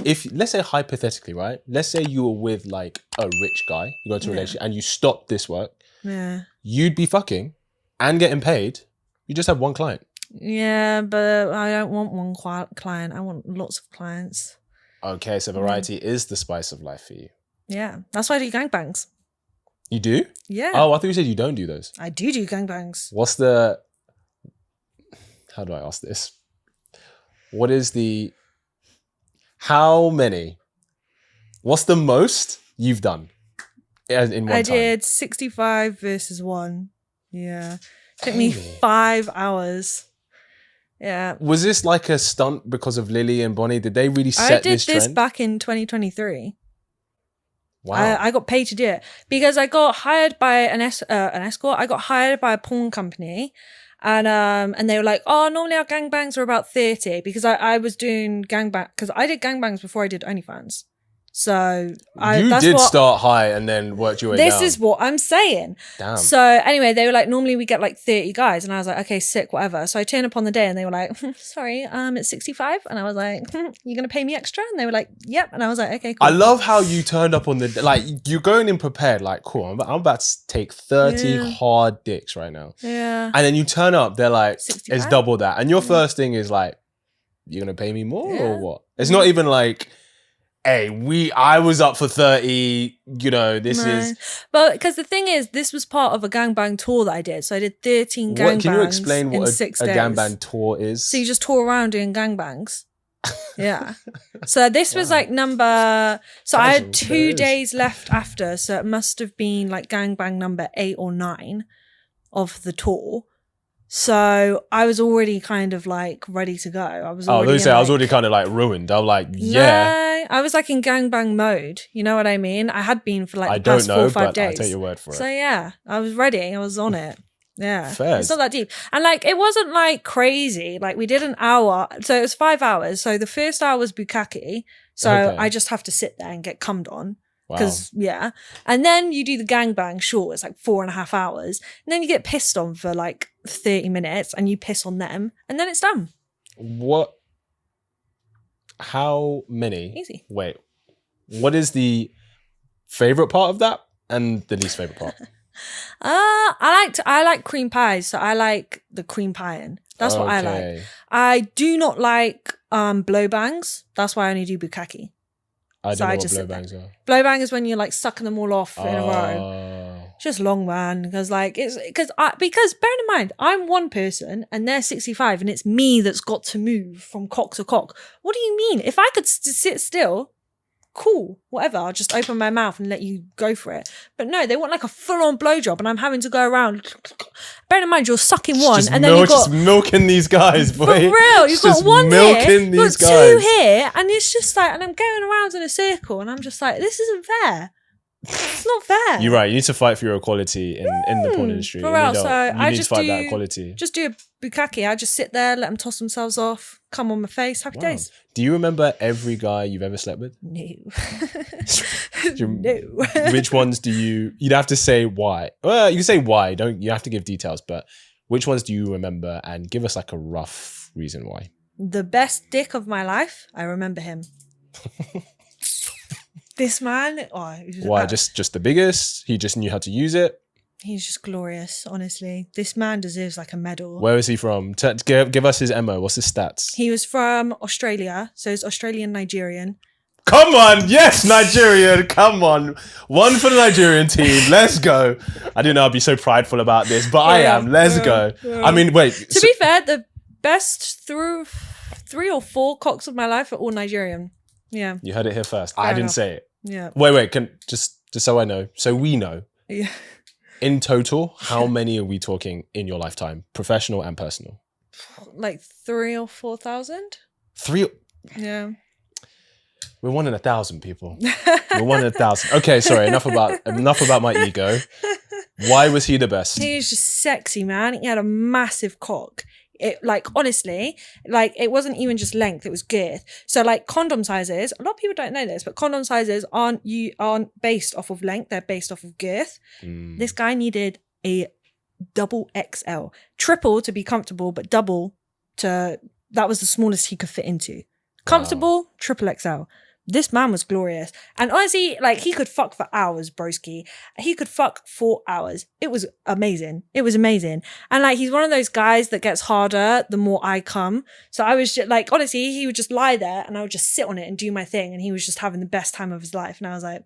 if let's say hypothetically, right? Let's say you were with like a rich guy, you go into a relationship and you stopped this work. Yeah. You'd be fucking and getting paid. You just have one client. Yeah, but I don't want one client. I want lots of clients. Okay, so variety is the spice of life for you. Yeah, that's why I do gangbangs. You do? Yeah. Oh, I thought you said you don't do those. I do gangbangs. How do I ask this? How many? What's the most you've done in one time? I did 65 versus 1. Yeah. Took me 5 hours. Yeah. Was this like a stunt because of Lily and Bonnie? Did they really set this trend? I did this back in 2023. Wow. I got paid to do it because I got hired by an escort. I got hired by a porn company. And they were like, oh, normally our gangbangs are about 30 because I was doing gangbang because I did gangbangs before I did OnlyFans. So you did start high and then worked your way down. This is what I'm saying. Damn. So anyway, they were like, normally we get like 30 guys. And I was like, okay, sick, whatever. So I turned up on the day and they were like, sorry, it's 65. And I was like, you're going to pay me extra? And they were like, yep. And I was like, okay, cool. I love how you turned up on you're going in prepared, like, cool, I'm about to take 30 hard dicks right now. Yeah. And then you turn up, they're like, 65? it's double that. And your first thing is like, you're going to pay me more or what? It's not even like, hey, I was up for 30, this is... But because the thing is, this was part of a gangbang tour that I did. So I did 13 gangbangs. Can you explain what a 6 days. gangbang tour is? So you just tour around doing gangbangs. Yeah. So this was like number... So I had 2 days left after. So it must have been like gangbang number 8 or 9 of the tour. So I was already kind of like ready to go. I was already kind of like ruined. I'm like, yeah. No, I was like in gangbang mode. You know what I mean? I had been for like the past 4 or 5 days. I'll take your word for it. So yeah, I was ready. I was on it. Yeah. Fair. It's not that deep. And like, it wasn't like crazy. Like we did an hour. So it was 5 hours. So the first hour was bukkake. So I just have to sit there and get cummed on. Because, And then you do the gangbang, sure, it's like 4.5 hours. And then you get pissed on for like 30 minutes and you piss on them and then it's done. How many? Easy. Wait, what is the favorite part of that and the least favorite part? I like cream pies. So I like the cream pie-in. That's what I like. I do not like blowbangs. That's why I only do bukkake. I don't know what blowbangs are. Blowbang is when you're like sucking them all off in a row. Just long, man. Because like because bearing in mind, I'm one person and they're 65 and it's me that's got to move from cock to cock. What do you mean? If I could sit still, cool, whatever. I'll just open my mouth and let you go for it. But no, they want like a full-on blowjob and I'm having to go around. Bearing in mind, you're sucking one and then you've got... Just milking these guys, boy. For real, you've got one here, you've got 2 guys. here, and it's just like, and I'm going around in a circle and I'm just like, this isn't fair. It's not fair. You're right. You need to fight for your equality in the porn industry. For real. So I need to fight that equality. Just do a bukkake. I just sit there, let them toss themselves off, come on my face. Happy days. Do you remember every guy you've ever slept with? No. No. Which ones do you... You'd have to say why. Well, you can say why. You have to give details, but which ones do you remember? And give us like a rough reason why. The best dick of my life, I remember him. This man, why? Just the biggest? He just knew how to use it? He's just glorious, honestly. This man deserves like a medal. Where is he from? Give us his MO. What's his stats? He was from Australia, so he's Australian-Nigerian. Come on, yes, Nigerian, come on. One for the Nigerian team, let's go. I didn't know I'd be so prideful about this, but I am, let's go. I mean, wait. To be fair, the best through 3 or 4 cocks of my life are all Nigerian. Yeah. You heard it here first. I didn't say it. Yeah. Wait, just so I know, so we know. Yeah. In total, how many are we talking in your lifetime, professional and personal? Like 3,000 or 4,000. 3? Yeah. We're 1 in 1,000 people. We're 1 in 1,000. Okay, sorry. Enough about my ego. Why was he the best? He was just sexy, man. He had a massive cock. It like honestly, like it wasn't even just length; it was girth. So like condom sizes, a lot of people don't know this, but condom sizes aren't based off of length; they're based off of girth. This guy needed a double XL, triple to be comfortable, but double that was the smallest he could fit into. Comfortable, triple XL. This man was glorious. And honestly, like, he could fuck for hours, broski. He could fuck for hours. It was amazing. It was amazing. And like, he's one of those guys that gets harder the more I come. So I was just like, honestly, he would just lie there and I would just sit on it and do my thing. And he was just having the best time of his life. And I was like,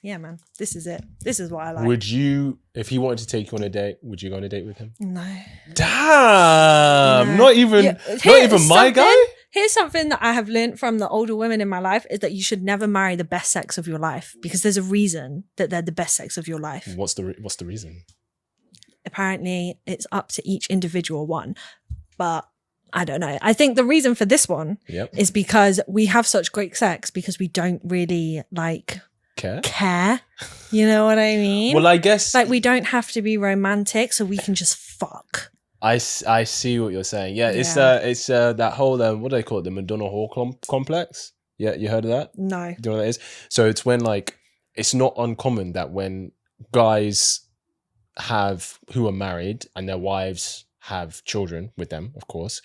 yeah, man, this is it. This is what I like. Would you, if he wanted to take you on a date, would you go on a date with him? No. Damn. No. Not even my guy? Here's something that I have learned from the older women in my life is that you should never marry the best sex of your life because there's a reason that they're the best sex of your life. What's the reason? Apparently, it's up to each individual one, but I don't know. I think the reason for this one is because we have such great sex because we don't really like care. You know what I mean? Well, I guess like we don't have to be romantic, so we can just fuck. I see what you're saying. Yeah, it's that whole what do they call it? The Madonna Hall complex. Yeah, you heard of that? No. Do you know what that is? So it's when like it's not uncommon that when guys who are married and their wives have children with them, of course,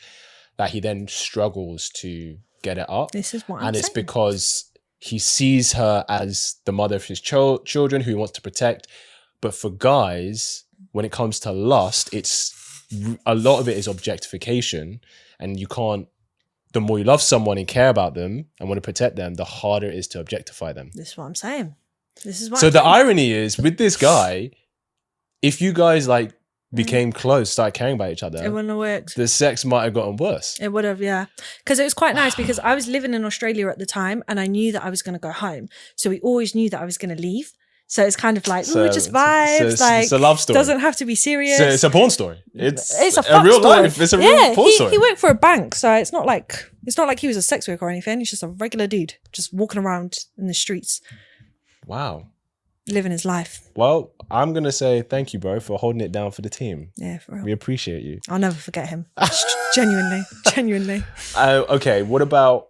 that he then struggles to get it up. This is what I'm saying. It's because he sees her as the mother of his children who he wants to protect. But for guys, when it comes to lust, a lot of it is objectification, and you can't. The more you love someone and care about them and want to protect them, the harder it is to objectify them. This is what I'm saying. This is what. So the irony is with this guy, if you guys like became close, started caring about each other, it wouldn't have worked. The sex might have gotten worse. It would have, yeah. Because it was quite nice because I was living in Australia at the time and I knew that I was going to go home. So we always knew that I was going to leave. So it's kind of like, just vibes. It's a love story. Doesn't have to be serious. It's a porn story. It's a real story. life. It's a real porn story. He worked for a bank, so it's not like he was a sex worker or anything. He's just a regular dude, just walking around in the streets. Wow. Living his life. Well, I'm going to say thank you, bro, for holding it down for the team. Yeah, for real. We appreciate you. I'll never forget him. Genuinely. Okay, what about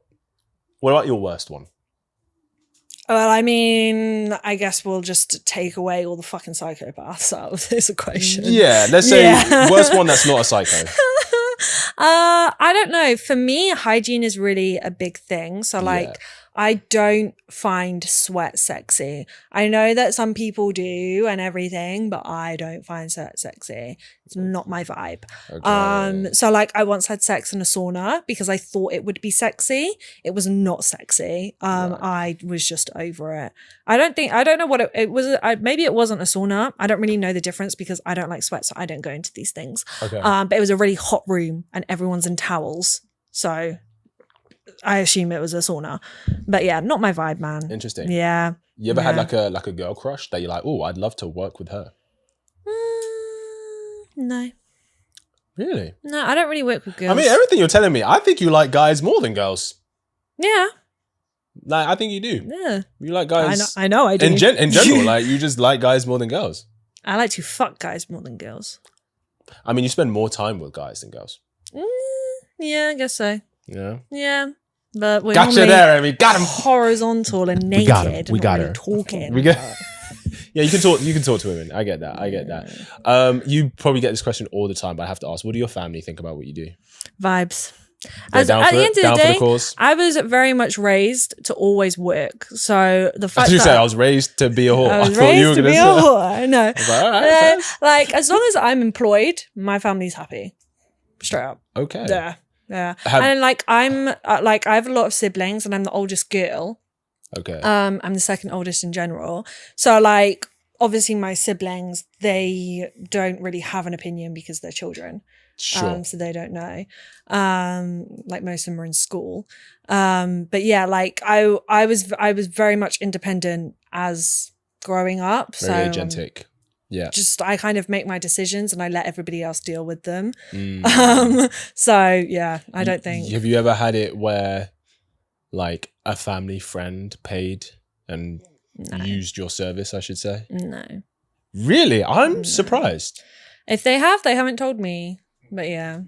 your worst one? Well, I mean, I guess we'll just take away all the fucking psychopaths out of this equation. Yeah, let's say worst one that's not a psycho. I don't know. For me, hygiene is really a big thing. So like, I don't find sweat sexy. I know that some people do and everything, but I don't find sweat sexy. It's not my vibe. Okay. So like I once had sex in a sauna because I thought it would be sexy. It was not sexy. Right. I was just over it. I don't know what it was. Maybe it wasn't a sauna. I don't really know the difference because I don't like sweat, so I don't go into these things. Okay. But it was a really hot room and everyone's in towels. So I assume it was a sauna, but yeah, not my vibe, man. Interesting. Yeah. You ever had like a girl crush that you're like, oh, I'd love to work with her? No. Really? No, I don't really work with girls. I mean, everything you're telling me, I think you like guys more than girls. Yeah. Like, I think you do. Yeah. You like guys. I know I do. In general, like you just like guys more than girls. I like to fuck guys more than girls. I mean, you spend more time with guys than girls. Yeah, I guess so. Yeah. Yeah. But we're gotcha there, Amy. Got him. Horizontal and naked. We got her. Talking. Yeah, you can talk to women. I get that. You probably get this question all the time, but I have to ask, what do your family think about what you do? Vibes. At the end of the day, I was very much raised to always work. So the fact I was raised to be a whore. I thought you were going to be a whore. No. Like, all right, like as long as I'm employed, my family's happy. Straight up. Okay. Yeah. And like I have a lot of siblings and I'm the oldest girl. Okay. I'm the second oldest in general. So like obviously my siblings, they don't really have an opinion because they're children. Sure. So they don't know. Like most of them are in school. But yeah, like I was very much independent as growing up. Very agentic. Yeah. Just I kind of make my decisions and I let everybody else deal with them. So yeah, I don't think. Have you ever had it where like a family friend paid and used your service, I should say? No. Really? I'm surprised. If they have, they haven't told me. But yeah.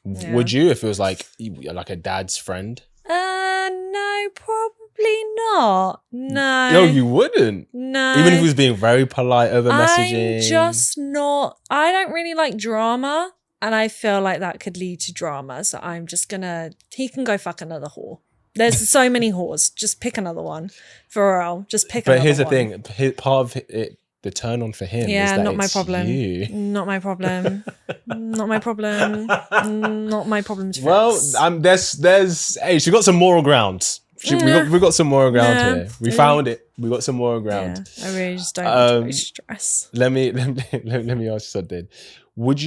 Would you if it was like a dad's friend? No, probably not. No. No, you wouldn't. No. Even if he was being very polite over messaging. I'm just not. I don't really like drama, and I feel like that could lead to drama. So I'm just gonna. He can go fuck another whore. There's so many whores. Just pick another one. For real. Just pick another one. But here's the thing. Part of it, the turn on for him is that not my it's problem. you. Not my problem. Not my problem. Not my problem to Well, fix. there's hey, she got some moral ground. We got some moral ground here. We found it. We got some moral ground. Yeah, I really just don't enjoy stress. Let me ask you something. Would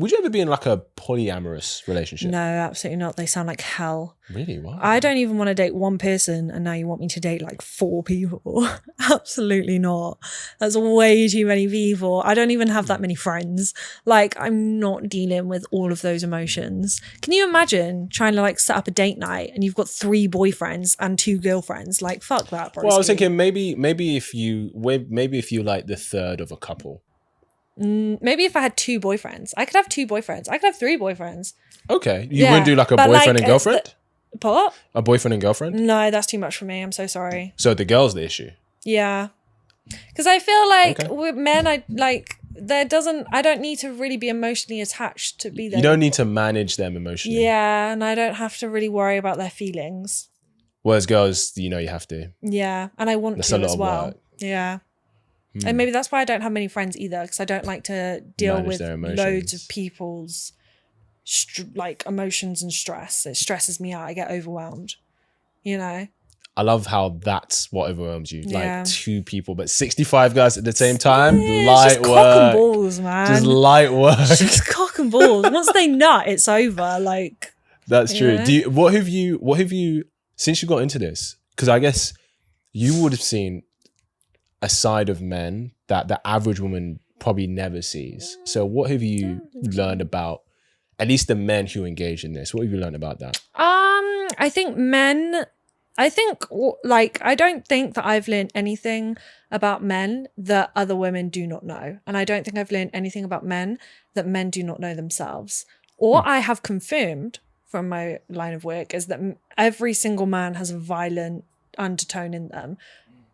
you ever be in like a polyamorous relationship? No, absolutely not. They sound like hell. Really? Why? I don't even want to date one person, and now you want me to date like 4 people. Absolutely not. That's way too many people. I don't even have that many friends. Like, I'm not dealing with all of those emotions. Can you imagine trying to like set up a date night and you've got 3 boyfriends and 2 girlfriends? Like, fuck that, bro. Well, I was thinking maybe if you like the third of a couple. Maybe if I had 2 boyfriends. I could have 2 boyfriends. I could have 3 boyfriends. Okay. You wouldn't do like a boyfriend and girlfriend? What? A boyfriend and girlfriend? No, that's too much for me. I'm so sorry. So the girl's the issue? Yeah. Because I feel like with men, I don't need to really be emotionally attached to be there. You don't need to manage them emotionally. Yeah, and I don't have to really worry about their feelings. Whereas girls, you have to. Yeah, and I want to as well. Work. Yeah. And maybe that's why I don't have many friends either, because I don't like to deal with loads of people's like emotions and stress. It stresses me out. I get overwhelmed, I love how that's what overwhelms you. Yeah. Like 2 people, but 65 guys at the same time. Light just work. Cock and balls, man. Just light work. Just cock and balls. Once they nut, it's over. Like, that's true. What have you since you got into this? Because I guess you would have seen a side of men that the average woman probably never sees. So what have you learned about at least the men who engage in this? What have you learned about that? I think I don't think that I've learned anything about men that other women do not know. And I don't think I've learned anything about men that men do not know themselves. What I have confirmed from my line of work is that every single man has a violent undertone in them.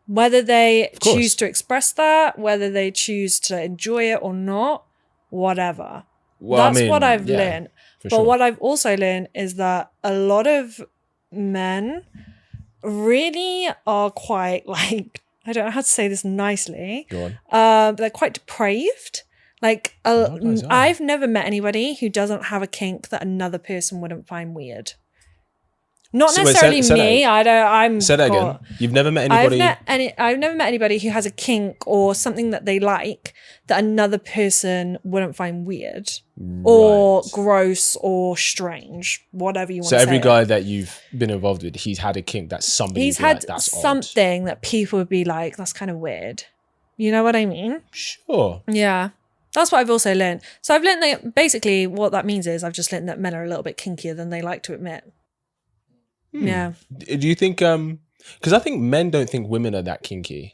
Whether they choose to express that, whether they choose to enjoy it or not, whatever. Well, that's what I've learned. But what I've also learned is that a lot of men really are quite like, I don't know how to say this nicely. Go on. They're quite depraved. Like, I've never met anybody who doesn't have a kink that another person wouldn't find weird. Not necessarily me. I'm. Say that again. You've never met anybody. I've never met anybody who has a kink or something that they like that another person wouldn't find weird or gross or strange, whatever you want to say. So every guy that you've been involved with, he's had a kink that somebody. He's had something that people would be like, "That's kind of weird." You know what I mean? Sure. Yeah. That's what I've also learned. So I've learned that basically what that means is I've just learned that men are a little bit kinkier than they like to admit. Yeah. Do you think, because I think men don't think women are that kinky.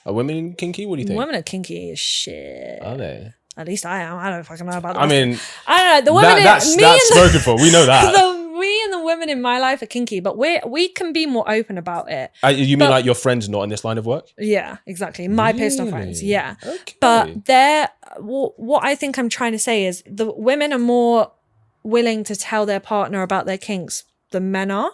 Are women kinky? What do you think? Women are kinky as shit. Are they? At least I am. I don't fucking know about that. I mean, I don't know. The women that's spoken for. We know that. Me and the women in my life are kinky, but we can be more open about it. You mean like your friends not in this line of work? Yeah, exactly. My personal friends. Yeah. Okay. But what I think I'm trying to say is the women are more willing to tell their partner about their kinks than men are.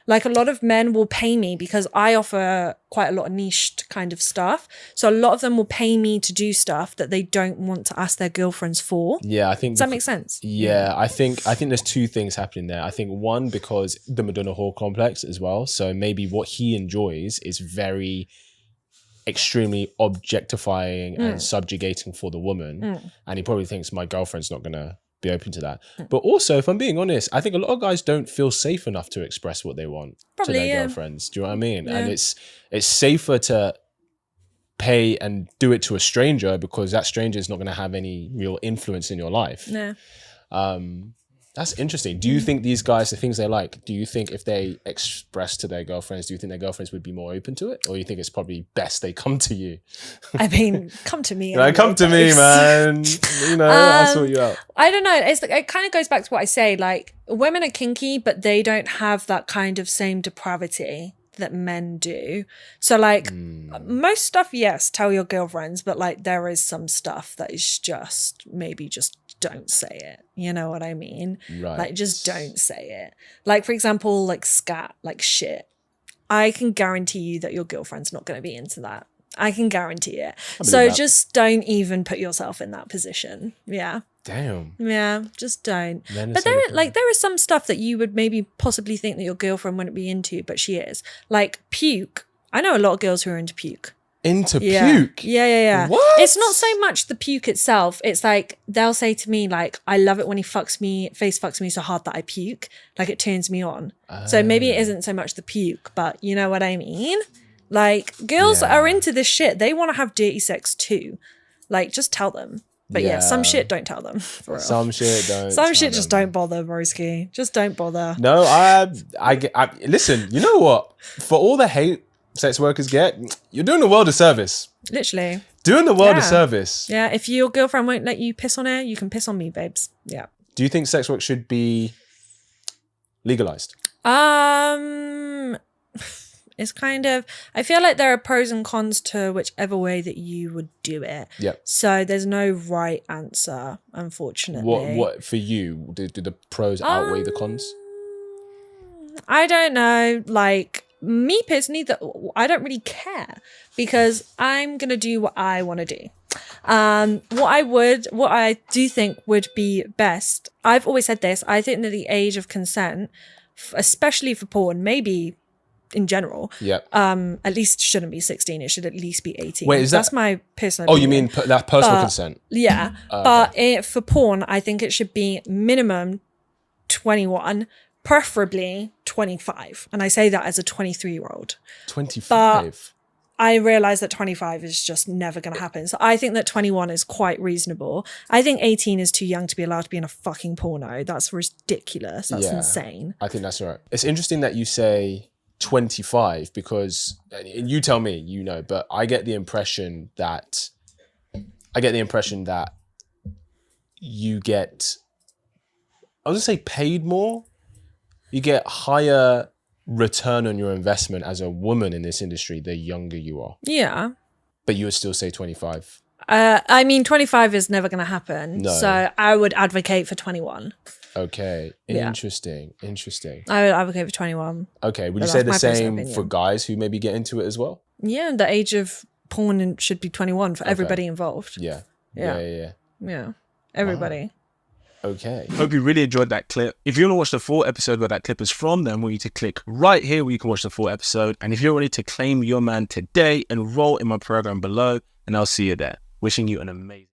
Like, a lot of men will pay me because I offer quite a lot of niche kind of stuff. So a lot of them will pay me to do stuff that they don't want to ask their girlfriends for. Yeah, I think. Does that make sense? Yeah, I think there's 2 things happening there. I think one, because the Madonna whore complex as well. So maybe what he enjoys is very extremely objectifying and subjugating for the woman. And he probably thinks my girlfriend's not going to be open to that. But also, if I'm being honest, I think a lot of guys don't feel safe enough to express what they want to their girlfriends. Do you know what I mean? Yeah. And it's safer to pay and do it to a stranger because that stranger is not going to have any real influence in your life. Yeah. That's interesting. Do you think these guys, the things they like, do you think if they express to their girlfriends, do you think their girlfriends would be more open to it? Or you think it's probably best they come to you? I mean, come to me. Come to me, man. I'll sort you out. I don't know. It kind of goes back to what I say. Like, women are kinky, but they don't have that kind of same depravity that men do. So like most stuff, yes, tell your girlfriends, but like there is some stuff that is just maybe just just don't say it. You know what I mean? Right. Like, just don't say it. Like, for example, like scat, like shit. I can guarantee you that your girlfriend's not going to be into that. I can guarantee it. So just don't even put yourself in that position. Yeah. Damn. Yeah, just don't. But there is some stuff that you would maybe possibly think that your girlfriend wouldn't be into, but she is. Like puke. I know a lot of girls who are into puke. Puke? Yeah. What? It's not so much the puke itself. It's like they'll say to me, like, I love it when he face fucks me so hard that I puke. Like, it turns me on. So maybe it isn't so much the puke, but you know what I mean? Like, girls are into this shit. They want to have dirty sex too. Like, just tell them. But yeah, some shit don't tell them. For real. Some shit don't. Some shit just don't bother, broski. Just don't bother. No, I listen. You know what? For all the hate sex workers get, you're doing the world a service. Literally. Doing the world a service. Yeah, if your girlfriend won't let you piss on her, you can piss on me, babes. Yeah. Do you think sex work should be legalized? It's kind of, I feel like there are pros and cons to whichever way that you would do it. Yeah. So there's no right answer, unfortunately. What for you? Do the pros outweigh the cons? I don't know. Like, me personally, I don't really care because I'm going to do what I want to do. What I do think would be best, I've always said this, I think that the age of consent, especially for porn, maybe in general, at least shouldn't be 16. It should at least be 18. Wait, that's my personal opinion. You mean that personal consent? Yeah. But for porn, I think it should be minimum 21, preferably 25. And I say that as a 23-year-old. 25? But I realize that 25 is just never going to happen. So I think that 21 is quite reasonable. I think 18 is too young to be allowed to be in a fucking porno. That's ridiculous. That's insane. I think that's right. It's interesting that you say 25 because, you tell me, you know, but I get the impression that you get, I was gonna say paid more. You get higher return on your investment as a woman in this industry the younger you are. Yeah. But you would still say 25. I mean, 25 is never going to happen. No. So I would advocate for 21. Okay. Interesting. I would advocate for 21. Okay. Would you say the same for guys who maybe get into it as well? Yeah. The age of porn should be 21 for everybody involved. Yeah. Everybody. Wow. Okay. Hope you really enjoyed that clip. If you want to watch the full episode where that clip is from, then I want you to click right here where you can watch the full episode. And if you're ready to claim your man today, enroll in my program below, and I'll see you there. Wishing you an amazing